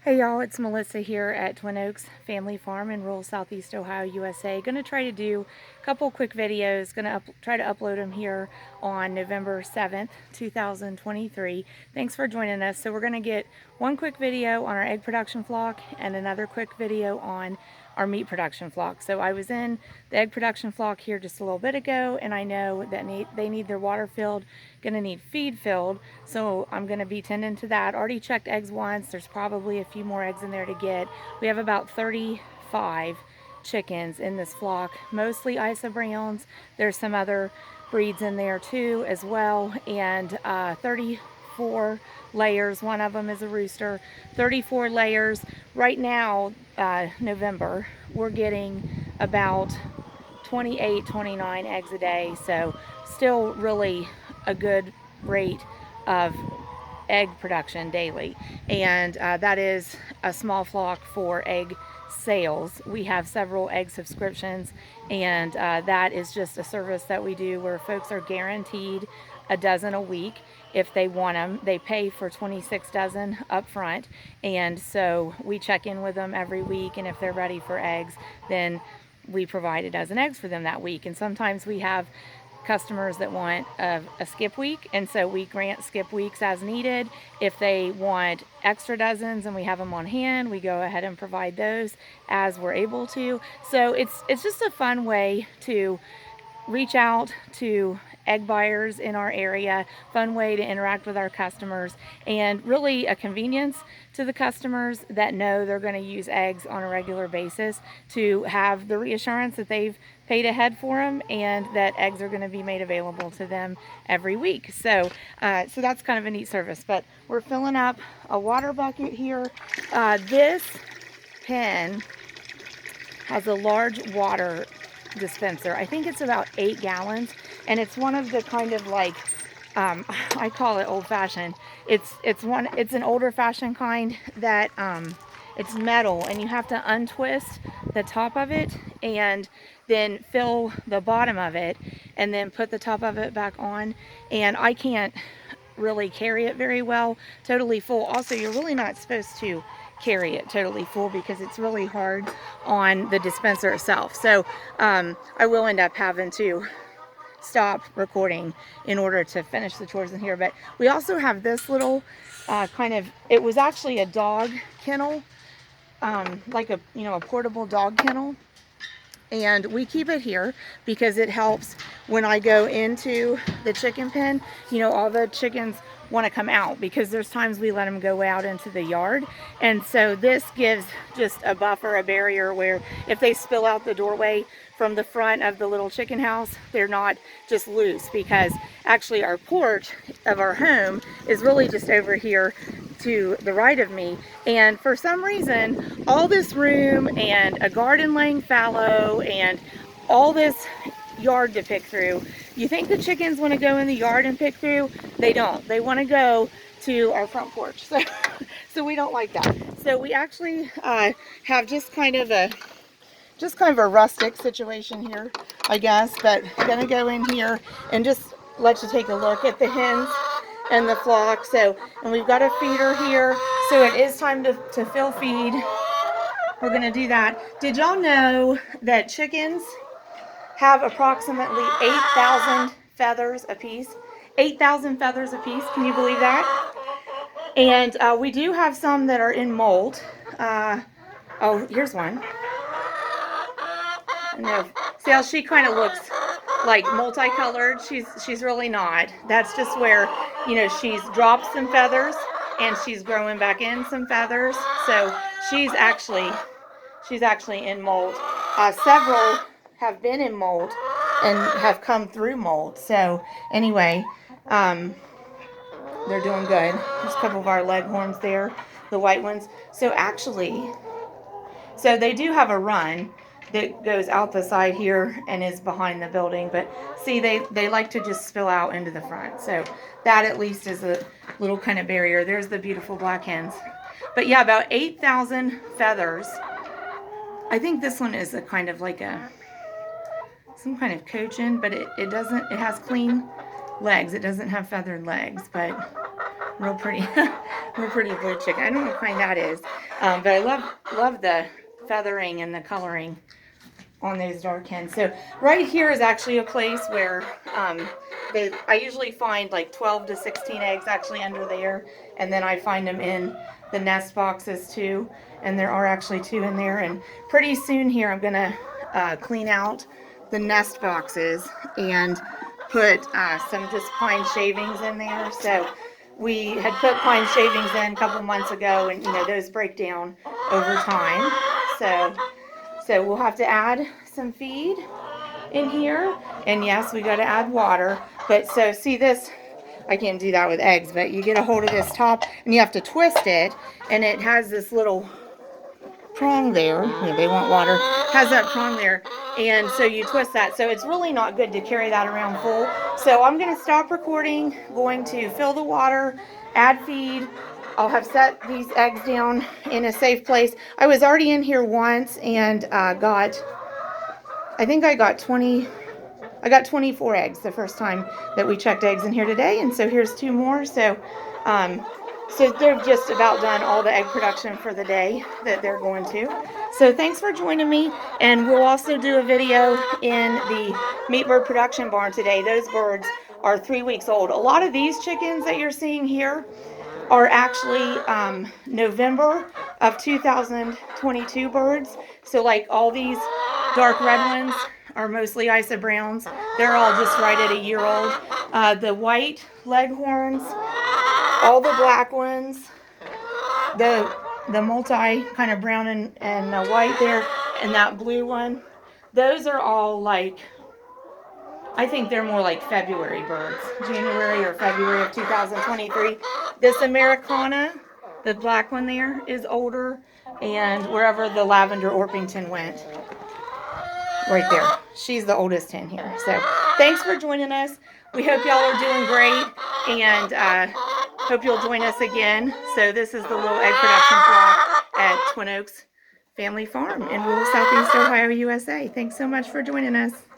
Hey y'all, it's Melissa here at Twin Oaks Family Farm in rural southeast Ohio, USA. Going to try to do a couple quick videos. Going to try to upload them here on November 7th, 2023. Thanks for joining us. So we're going to get one quick video on our egg production flock and another quick video on our meat production flock. So I was in the egg production flock here just a little bit ago, and I know that they need their water filled, going to need feed filled, so I'm going to be tending to that. Already checked eggs once. There's probably a few more eggs in there to get. We have about 35 chickens in this flock, mostly Isa Browns. There's some other breeds in there too as well, and 34 layers. One of them is a rooster. 34 layers. Right now, November, we're getting about 28, 29 eggs a day, so still really a good rate of egg production daily, and that is a small flock for egg sales. We have several egg subscriptions, and that is just a service that we do where folks are guaranteed a dozen a week if they want them. They pay for 26 dozen up front, and so we check in with them every week, and if they're ready for eggs, then we provide a dozen eggs for them that week. And sometimes we have customers that want a skip week, and so we grant skip weeks as needed. If they want extra dozens and we have them on hand, we go ahead and provide those as we're able to. So it's just a fun way to reach out to egg buyers in our area, fun way to interact with our customers, and really a convenience to the customers that know they're going to use eggs on a regular basis, to have the reassurance that they've paid ahead for them and that eggs are going to be made available to them every week. So so that's kind of a neat service. But we're filling up a water bucket here. This pen has a large water dispenser. I think it's about 8 gallons, and it's one of the kind of like I call it old-fashioned. It's an older fashioned kind that it's metal, and you have to untwist the top of it and then fill the bottom of it and then put the top of it back on, and I can't really carry it very well totally full. Also, you're really not supposed to carry it totally full because it's really hard on the dispenser itself. So I will end up having to stop recording in order to finish the chores in here. But we also have this little it was actually a dog kennel, like a portable dog kennel, and we keep it here because it helps when I go into the chicken pen. All the chickens want to come out because there's times we let them go out into the yard, and so this gives just a buffer, a barrier, where if they spill out the doorway from the front of the little chicken house, they're not just loose, because actually our porch of our home is really just over here to the right of me, and for some reason all this room and a garden laying fallow and all this yard to pick through. You think the chickens want to go in the yard and pick through? They don't. They want to go to our front porch. So we don't like that. So we actually have just kind of a rustic situation here, I guess. But I'm gonna go in here and just let you take a look at the hens and the flock. And we've got a feeder here, so it is time to fill feed. We're gonna do that. Did y'all know that chickens have approximately 8,000 feathers apiece? 8,000 feathers apiece. Can you believe that? And we do have some that are in molt. Oh, here's one. No, see how she kind of looks like multicolored? She's really not. That's just where she's dropped some feathers and she's growing back in some feathers. So she's actually in molt. Several have been in molt and have come through molt. So anyway, they're doing good. There's a couple of our leghorns there, the white ones. So they do have a run that goes out the side here and is behind the building, but see, they like to just spill out into the front. So that at least is a little kind of barrier. There's the beautiful black hens. But yeah, about 8,000 feathers. I think this one is a kind of like some kind of cochin, but it has clean legs. It doesn't have feathered legs, but Real pretty, real pretty blue chicken. I don't know what kind that is, but I love the feathering and the coloring on those dark hens. So right here is actually a place where I usually find like 12 to 16 eggs actually under there, and then I find them in the nest boxes too, and there are actually 2 in there. And pretty soon here I'm gonna clean out the nest boxes and put some just pine shavings in there. So we had put pine shavings in a couple months ago, and those break down over time. So we'll have to add some feed in here, and yes, we got to add water. But so see this, I can't do that with eggs, but you get a hold of this top and you have to twist it, and it has this little prong there. They want water. Has that prong there, and so you twist that. So it's really not good to carry that around full. So I'm going to stop recording, going to fill the water, add feed. I'll have set these eggs down in a safe place. I was already in here once and I think I got 24 eggs the first time that we checked eggs in here today, and so here's 2 more. So they've just about done all the egg production for the day that they're going to. So thanks for joining me, and we'll also do a video in the meat bird production barn today. Those birds are 3 weeks old. A lot of these chickens that you're seeing here are actually November of 2022 birds. So like all these dark red ones are mostly Isa Browns. They're all just right at a year old. The white leghorns, all the black ones, the multi kind of brown and white there, and that blue one, those are all like, I think they're more like February birds, January or February of 2023. This Americana, the black one there, is older, and wherever the lavender Orpington went, right there, she's the oldest hen here. So thanks for joining us. We hope y'all are doing great, and hope you'll join us again. So this is the little egg production flock at Twin Oaks Family Farm in rural Southeast Ohio, USA. Thanks so much for joining us.